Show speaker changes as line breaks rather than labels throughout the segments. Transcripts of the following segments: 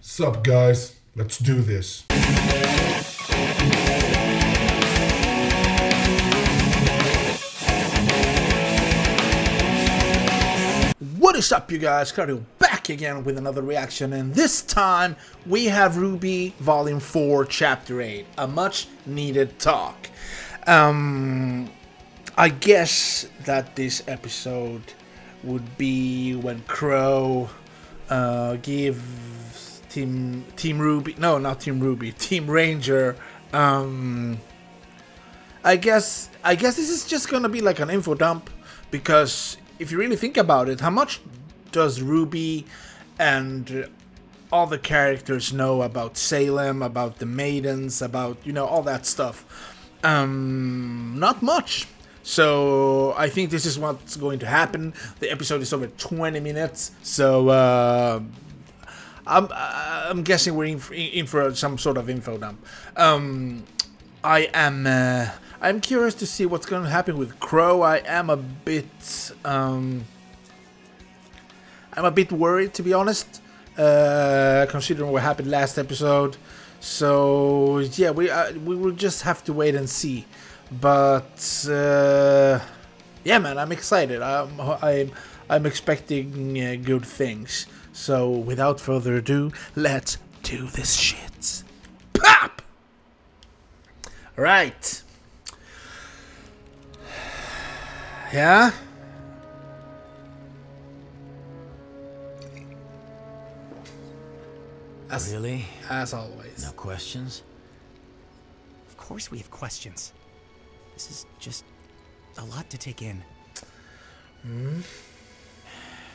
Sup, guys? Let's do this.
What is up, you guys? Claudio back again with another reaction, and this time we have RWBY Volume 4, Chapter 8, a much needed talk. I guess that this episode would be when Crow gives Team RWBY, no, not Team RWBY, Team Ranger. I guess this is just gonna be like an info dump, because if you really think about it, how much does RWBY and all the characters know about Salem, about the maidens, about, you know, all that stuff? Not much. So I think this is what's going to happen. The episode is over 20 minutes, so I'm guessing we're in for some sort of info dump. I'm curious to see what's going to happen with Crow. I'm a bit worried, to be honest, considering what happened last episode. So yeah, we will just have to wait and see. But yeah, man, I'm excited. I'm expecting good things. So without further ado, let's do this shit. Pop. Right. Yeah?
Really?
As always.
No questions?
Of course we have questions. This is just a lot to take in.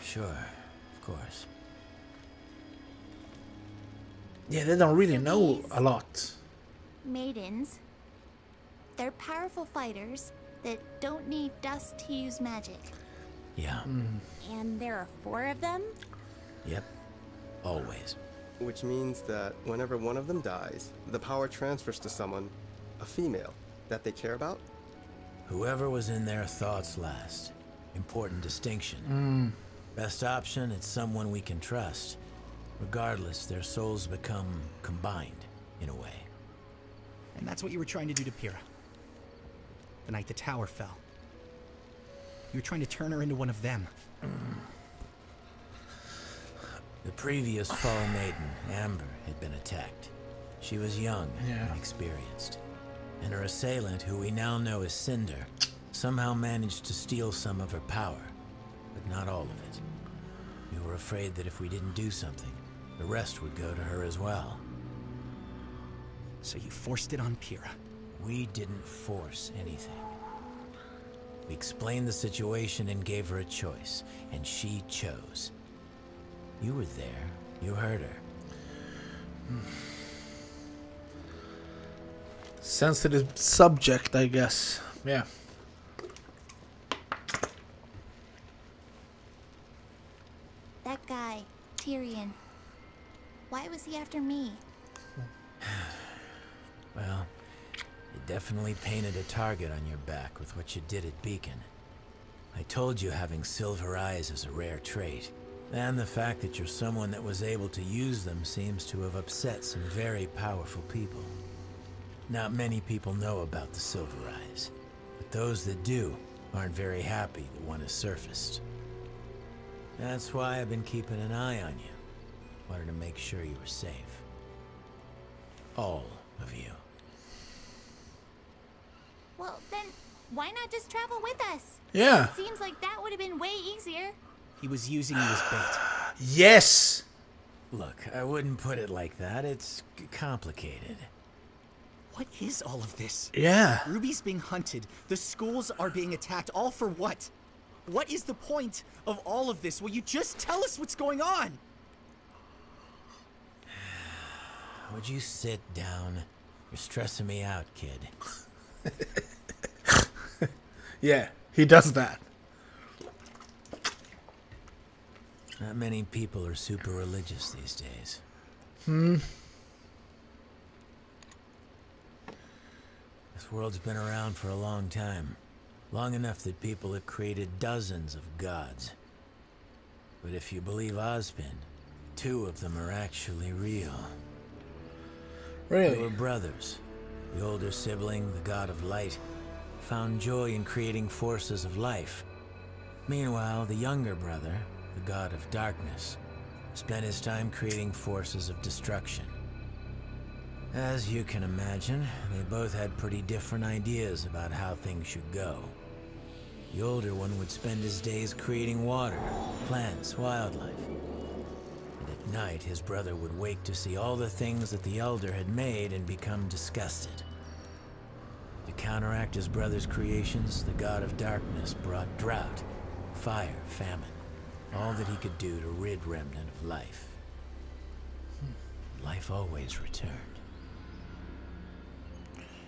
Sure, of course.
Yeah, they don't really know a lot.
Maidens. They're powerful fighters that don't need dust to use magic.
Yeah.
And there are 4 of them?
Yep. Always.
Which means that whenever one of them dies, the power transfers to someone, a female, that they care about?
Whoever was in their thoughts last. Important distinction. Best option, it's someone we can trust. Regardless, their souls become combined, in a way.
And that's what you were trying to do to Pyrrha. The night the tower fell. You were trying to turn her into one of them.
The previous Fall Maiden, Amber, had been attacked. She was young and experienced. And her assailant, who we now know as Cinder, somehow managed to steal some of her power, but not all of it. We were afraid that if we didn't do something, the rest would go to her as well.
So you forced it on Pyrrha.
We didn't force anything. We explained the situation and gave her a choice, and she chose. You were there. You heard her.
Sensitive subject, I guess. Yeah.
That guy, Tyrion. Why was he after me?
Well, you definitely painted a target on your back with what you did at Beacon. I told you having silver eyes is a rare trait, and the fact that you're someone that was able to use them seems to have upset some very powerful people. Not many people know about the silver eyes, but those that do aren't very happy that one has surfaced. That's why I've been keeping an eye on you. Wanted to make sure you were safe. All of you.
Well, then, why not just travel with us?
Yeah.
Seems like that would have been way easier.
He was using you as bait.
Yes.
Look, I wouldn't put it like that. It's complicated.
What is all of this?
Yeah.
RWBY's being hunted. The schools are being attacked. All for what? What is the point of all of this? Will you just tell us what's going on?
Would you sit down? You're stressing me out, kid.
Yeah, he does that.
Not many people are super religious these days. This world's been around for a long time. Long enough that people have created dozens of gods. But if you believe Ozpin, 2 of them are actually real.
Really?
They were brothers. The older sibling, the god of light, found joy in creating forces of life. Meanwhile, the younger brother, the god of darkness, spent his time creating forces of destruction. As you can imagine, they both had pretty different ideas about how things should go. The older one would spend his days creating water, plants, wildlife. And at night, his brother would wake to see all the things that the elder had made and become disgusted. To counteract his brother's creations, the god of darkness brought drought, fire, famine, all that he could do to rid Remnant of life. Life always returned.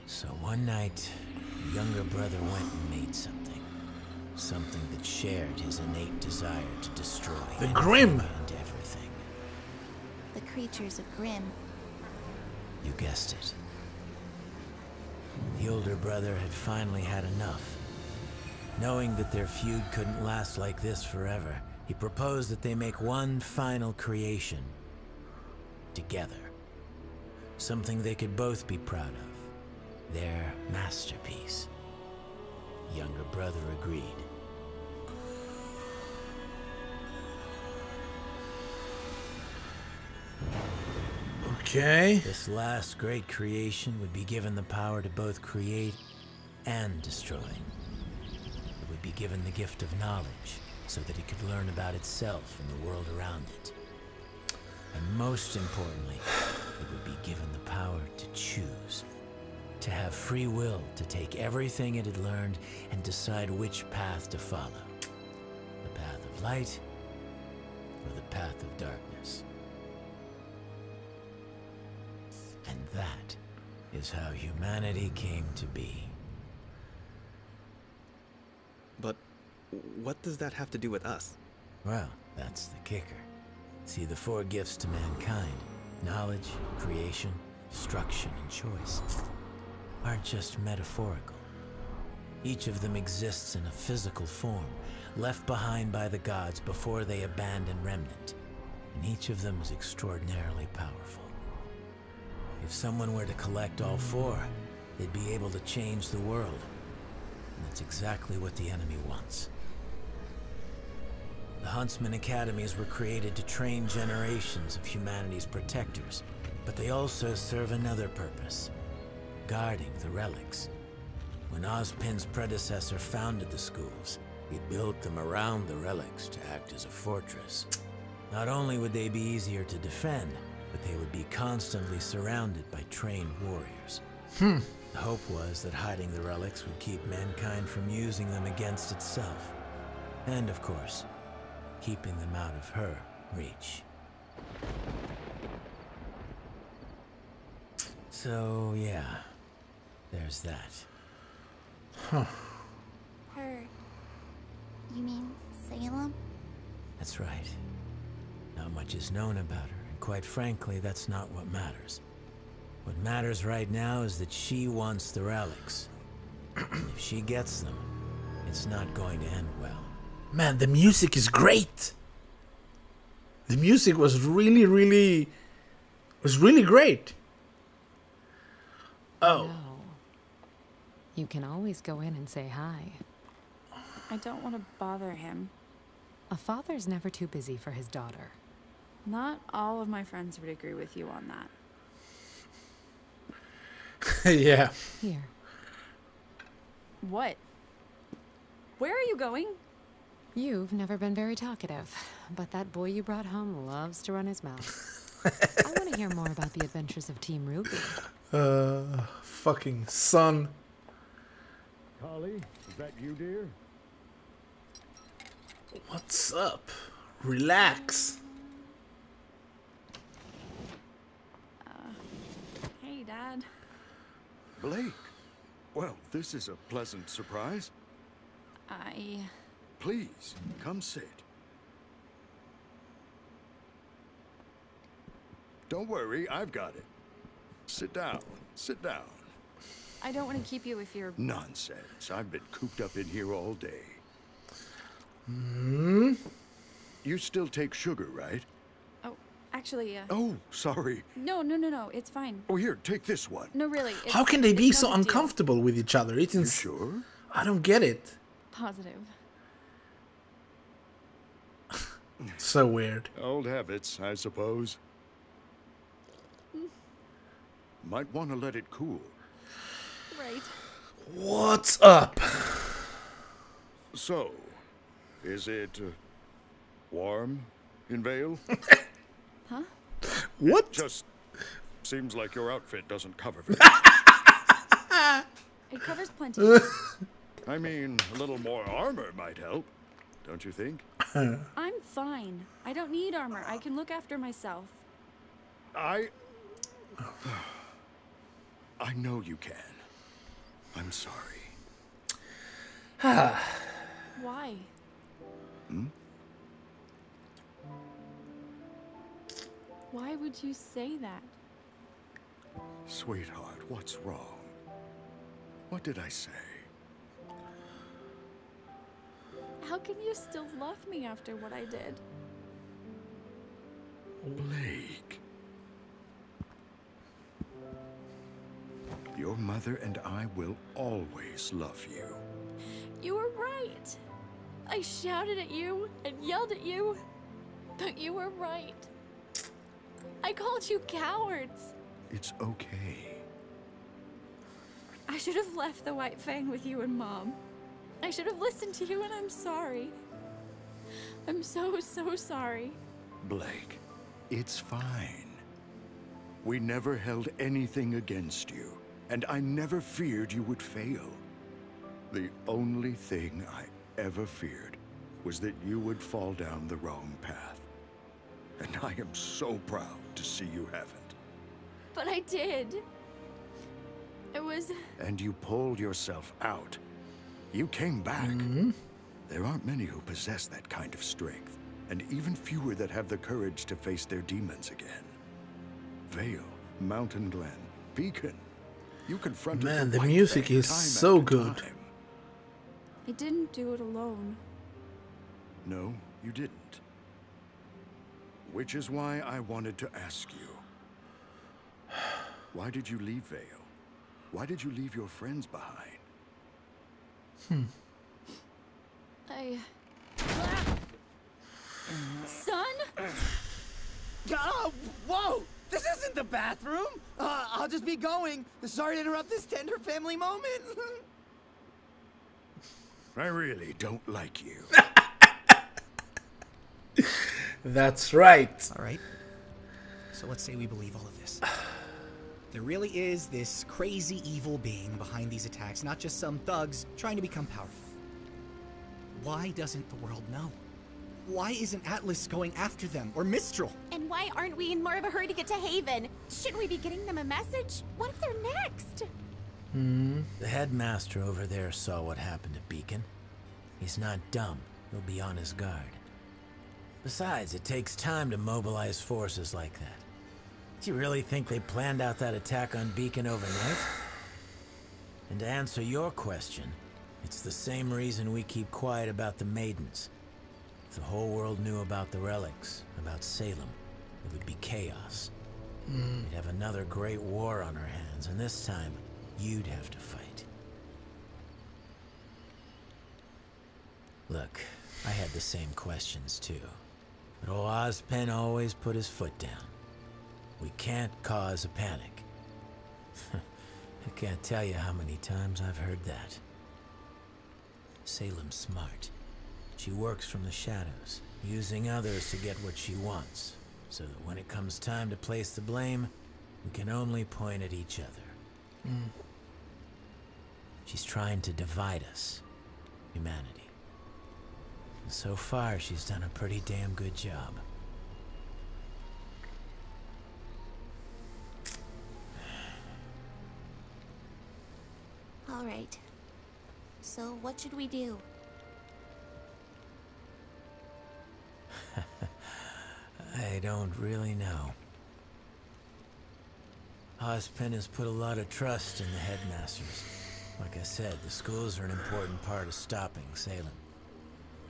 So one night, the younger brother went and made something. Something that shared his innate desire to destroy
the Grimm
and everything.
The creatures of Grimm.
You guessed it. The older brother had finally had enough. Knowing that their feud couldn't last like this forever, he proposed that they make one final creation. Together. Something they could both be proud of. Their masterpiece. Younger brother agreed.
Okay.
This last great creation would be given the power to both create and destroy. It would be given the gift of knowledge, so that it could learn about itself and the world around it. And most importantly, it would be given the power to choose. To have free will to take everything it had learned and decide which path to follow. The path of light or the path of darkness. And that is how humanity came to be.
But what does that have to do with us?
Well, that's the kicker. See, the 4 gifts to mankind, knowledge, creation, destruction, and choice, aren't just metaphorical. Each of them exists in a physical form, left behind by the gods before they abandoned Remnant, and each of them is extraordinarily powerful. If someone were to collect all 4, they'd be able to change the world, and that's exactly what the enemy wants. The Huntsman Academies were created to train generations of humanity's protectors, but they also serve another purpose. Guarding the relics. When Ozpin's predecessor founded the schools, he built them around the relics to act as a fortress. Not only would they be easier to defend, but they would be constantly surrounded by trained warriors. The hope was that hiding the relics would keep mankind from using them against itself. And of course, keeping them out of her reach. So, yeah. There's that.
Her. You mean Salem?
That's right. Not much is known about her, and quite frankly, that's not what matters. What matters right now is that she wants the relics. If she gets them, it's not going to end well.
Man, the music is great. The music was really great. Oh.
No. You can always go in and say hi.
I don't want to bother him.
A father's never too busy for his daughter.
Not all of my friends would agree with you on that.
Yeah.
Here.
What? Where are you going?
You've never been very talkative, but that boy you brought home loves to run his mouth. I want to hear more about the adventures of Team RWBY.
Fucking son.
Holly, is that you, dear?
What's up? Relax.
Hey, Dad.
Blake. Well, this is a pleasant surprise. Please, come sit. Don't worry, I've got it. Sit down, sit down.
I don't want to keep you if you're...
Nonsense. I've been cooped up in here all day.
Hmm?
You still take sugar, right?
Oh, Actually,
Oh, sorry.
no, it's fine.
Oh, here, take this one.
No, really.
How can they be
it's
so
no big deal.
uncomfortable with each other? It's
You sure?
I don't get it.
Positive.
So weird.
Old habits, I suppose. Might want to let it cool.
Right.
What's up?
So, is it warm in Vale?
Huh?
What?
Just seems like your outfit doesn't cover very
It covers plenty.
I mean, a little more armor might help, don't you think?
I'm fine. I don't need armor. I can look after myself.
I know you can. I'm sorry.
Why? Why would you say that?
Sweetheart, what's wrong? What did I say?
How can you still love me after what I did?
Blake. Your mother and I will always love you.
You were right. I shouted at you and yelled at you, but you were right. I called you cowards.
It's okay.
I should have left the White Fang with you and Mom. I should have listened to you, and I'm sorry. I'm so sorry.
Blake, it's fine. We never held anything against you, and I never feared you would fail. The only thing I ever feared was that you would fall down the wrong path. And I am so proud to see you haven't.
But I did. It was...
And you pulled yourself out. You came back. There aren't many who possess that kind of strength, and even fewer that have the courage to face their demons again. Vale, Mountain Glen, Beacon. You confronted
Man,
the
the
White
music
Fang
is
time
so
after
good.
time.
I didn't do it alone.
No, you didn't. Which is why I wanted to ask you. Why did you leave Vale? Why did you leave your friends behind?
Son?
Whoa! This isn't the bathroom! I'll just be going. Sorry to interrupt this tender family moment.
I really don't like you.
That's right.
All right. So let's say we believe all of this. There really is this crazy evil being behind these attacks, not just some thugs trying to become powerful. Why doesn't the world know? Why isn't Atlas going after them, or Mistral?
And why aren't we in more of a hurry to get to Haven? Shouldn't we be getting them a message? What if they're next?
The headmaster over there saw what happened to Beacon. He's not dumb. He'll be on his guard. Besides, it takes time to mobilize forces like that. Do you really think they planned out that attack on Beacon overnight? And to answer your question, it's the same reason we keep quiet about the Maidens. If the whole world knew about the relics, about Salem, it would be chaos. We'd have another great war on our hands, and this time, you'd have to fight. Look, I had the same questions too. But old Ozpen always put his foot down. We can't cause a panic. I can't tell you how many times I've heard that. Salem's smart. She works from the shadows, using others to get what she wants, so that when it comes time to place the blame, we can only point at each other. She's trying to divide us, humanity. And so far, she's done a pretty damn good job.
All right. So what should we do?
I don't really know. Ozpen has put a lot of trust in the headmasters. Like I said, the schools are an important part of stopping Salem.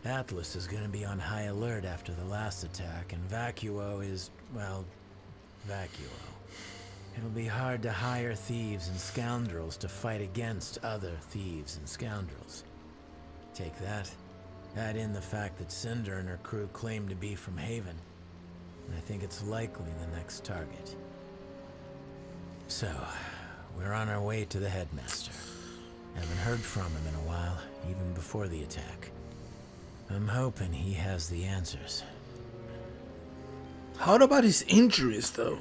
Atlas is gonna be on high alert after the last attack, and Vacuo is, well, Vacuo. It'll be hard to hire thieves and scoundrels to fight against other thieves and scoundrels. Take that, add in the fact that Cinder and her crew claim to be from Haven, and I think it's likely the next target. So, we're on our way to the headmaster. Haven't heard from him in a while, even before the attack. I'm hoping he has the answers.
How about his injuries, though?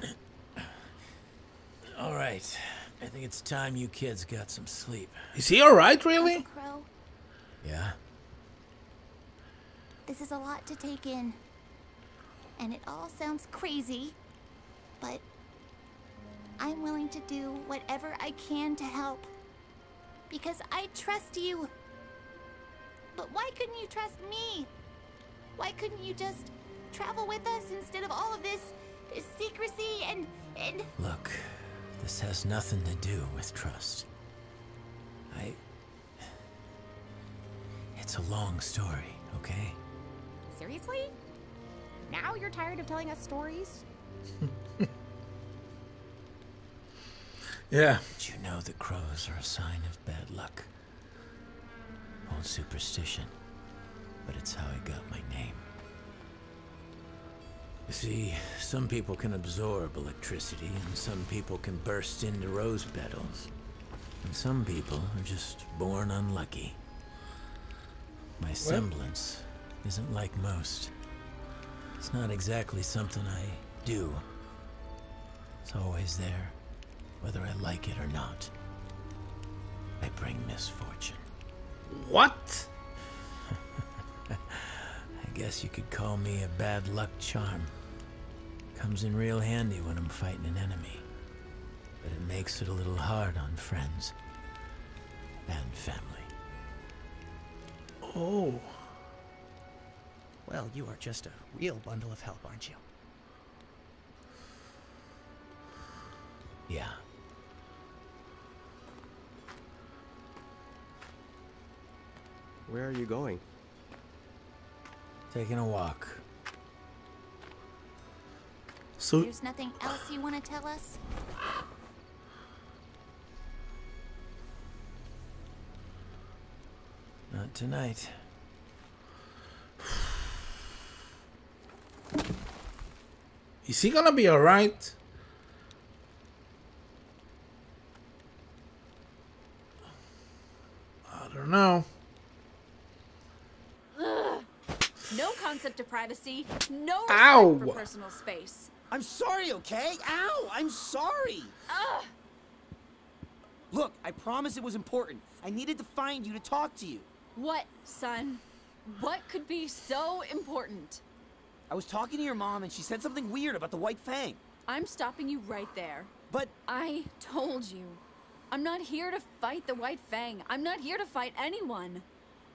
All right, I think it's time you kids got some sleep.
Is he alright, really?
Uncle Crow,
Yeah?
this is a lot to take in. And it all sounds crazy, but I'm willing to do whatever I can to help. Because I trust you. But why couldn't you trust me? Why couldn't you just travel with us instead of all of this secrecy and...
Look, this has nothing to do with trust. It's a long story, okay?
Seriously? Now you're tired of telling us stories?
Yeah.
Did you know that crows are a sign of bad luck? Old superstition, but it's how I got my name. You see, some people can absorb electricity, and some people can burst into rose petals. And some people are just born unlucky. My semblance isn't like most. It's not exactly something I do. It's always there, whether I like it or not. I bring misfortune.
What?
I guess you could call me a bad luck charm. Comes in real handy when I'm fighting an enemy. But it makes it a little hard on friends and family.
Oh.
Well, you are just a real bundle of help, aren't you?
Yeah.
Where are you going?
Taking a walk.
So
There's nothing else you want to tell us?
Not tonight.
is he gonna be alright? I don't know.
No concept of privacy. No respect
Ow.
for personal space.
I'm sorry, okay? Ow! I'm sorry!
Ugh.
Look, I promise it was important. I needed to find you to talk to you.
What, son? What could be so important?
I was talking to your mom and she said something weird about the White Fang.
I'm stopping you right there.
But
I told you. I'm not here to fight the White Fang. I'm not here to fight anyone.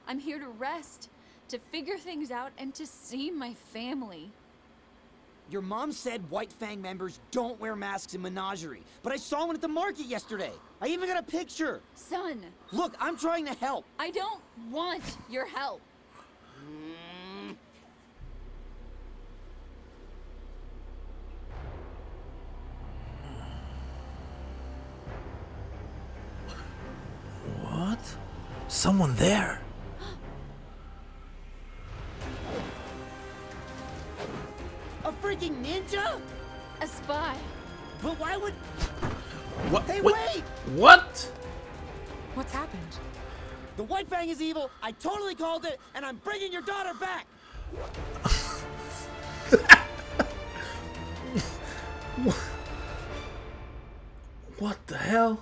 I'm here to rest, to figure things out, and to see my family.
your mom said White Fang members don't wear masks in Menagerie, but I saw one at the market yesterday. I even got a picture.
Son.
Look, I'm trying to help.
I don't want your help.
What? Someone there.
A freaking ninja?
A spy.
But why would...
What?
Hey,
What?
wait!
What?
What's happened?
The White Fang is evil. I totally called it, and I'm bringing your daughter back.
What the hell?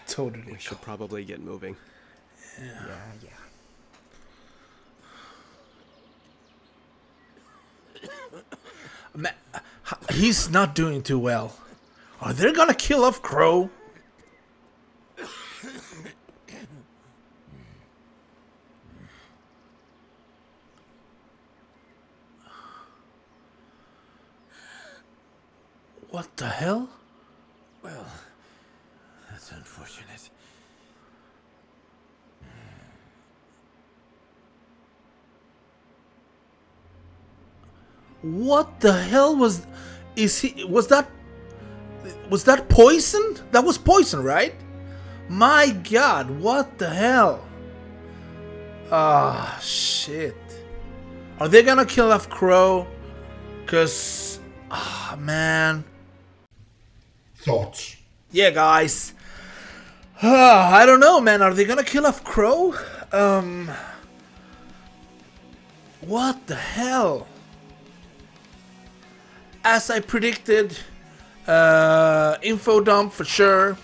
Totally.
We should probably get moving.
Yeah.
Man, he's not doing too well. Are they gonna kill off Crow? What the hell?
Well, That's unfortunate.
What the hell was that poison? That was poison, right? My god, what the hell? Ah, shit. Are they gonna kill off Crow? Cause man.
Thoughts?
Yeah, guys. I don't know, man. Are they gonna kill off Crow? What the hell? As I predicted, info dump for sure.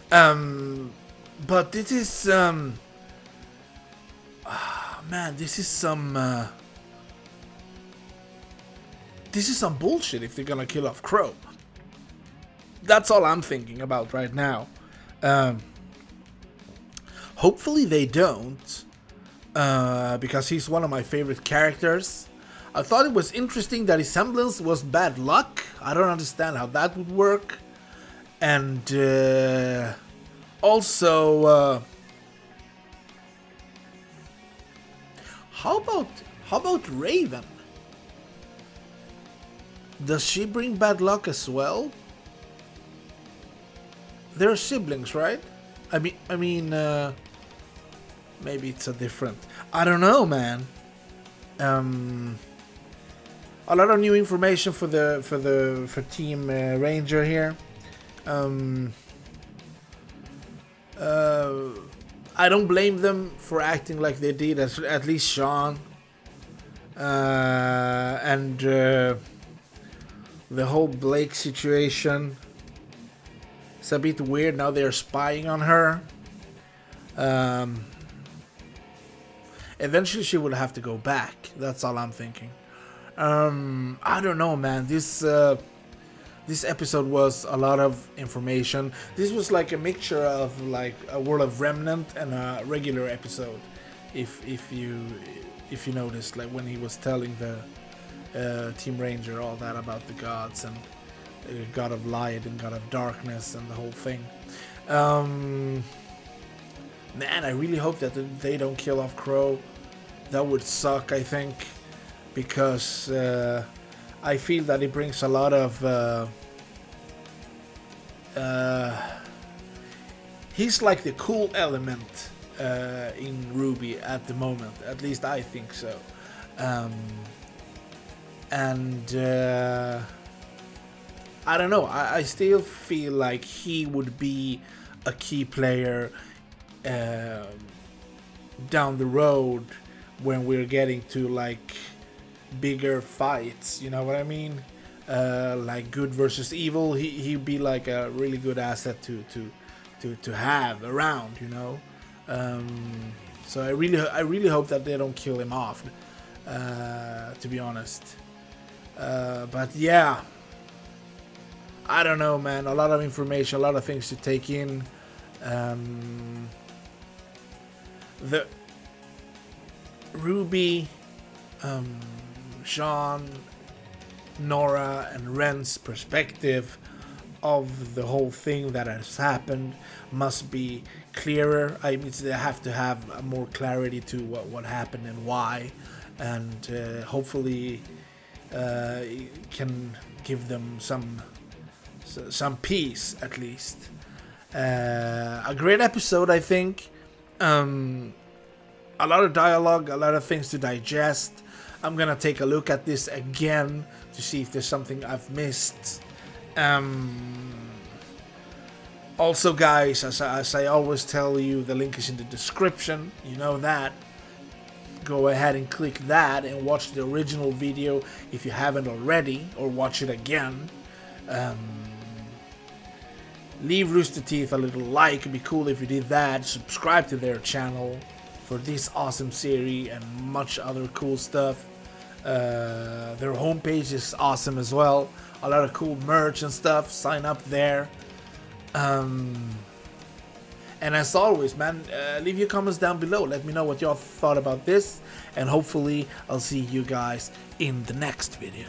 But this is man, this is some bullshit if they're gonna kill off Crow. That's all I'm thinking about right now. Hopefully they don't, because he's one of my favorite characters. I thought it was interesting that his semblance was bad luck. I don't understand how that would work. And also, how about Raven? Does she bring bad luck as well? They're siblings, right? I mean, maybe it's a different. I don't know, man. A lot of new information for Team Ranger here. I don't blame them for acting like they did, at least Sean. And the whole Blake situation. It's a bit weird now they're spying on her. Eventually she would have to go back. That's all I'm thinking. I don't know, man. This episode was a lot of information. This was like a mixture of like a World of Remnant and a regular episode. If you noticed, like when he was telling the Team Ranger all that about the gods and God of Light and God of Darkness and the whole thing. Man, I really hope that they don't kill off Crow. That would suck, I think, because I feel that it brings a lot of he's like the cool element in RWBY at the moment. At least I think so. I don't know. I still feel like he would be a key player down the road when we're getting to like bigger fights. You know what I mean? Like good versus evil. He'd be like a really good asset to have around. You know. So I really hope that they don't kill him off. To be honest. But yeah. I don't know, man. A lot of information, a lot of things to take in. The RWBY, Jean, Nora, and Ren's perspective of the whole thing that has happened must be clearer. I mean, they have to have more clarity to what happened and why, and hopefully it can give them some peace at least. A great episode, I think. A lot of dialogue, a lot of things to digest. I'm gonna take a look at this again to see if there's something I've missed. Also, guys, as I always tell you, the link is in the description. You know that. Go ahead and click that and watch the original video if you haven't already, or watch it again. Leave Rooster Teeth a little like. It'd be cool if you did that. Subscribe to their channel for this awesome series and much other cool stuff. Their homepage is awesome as well. A lot of cool merch and stuff. Sign up there. And as always, man, leave your comments down below. Let me know what y'all thought about this. And hopefully I'll see you guys in the next video.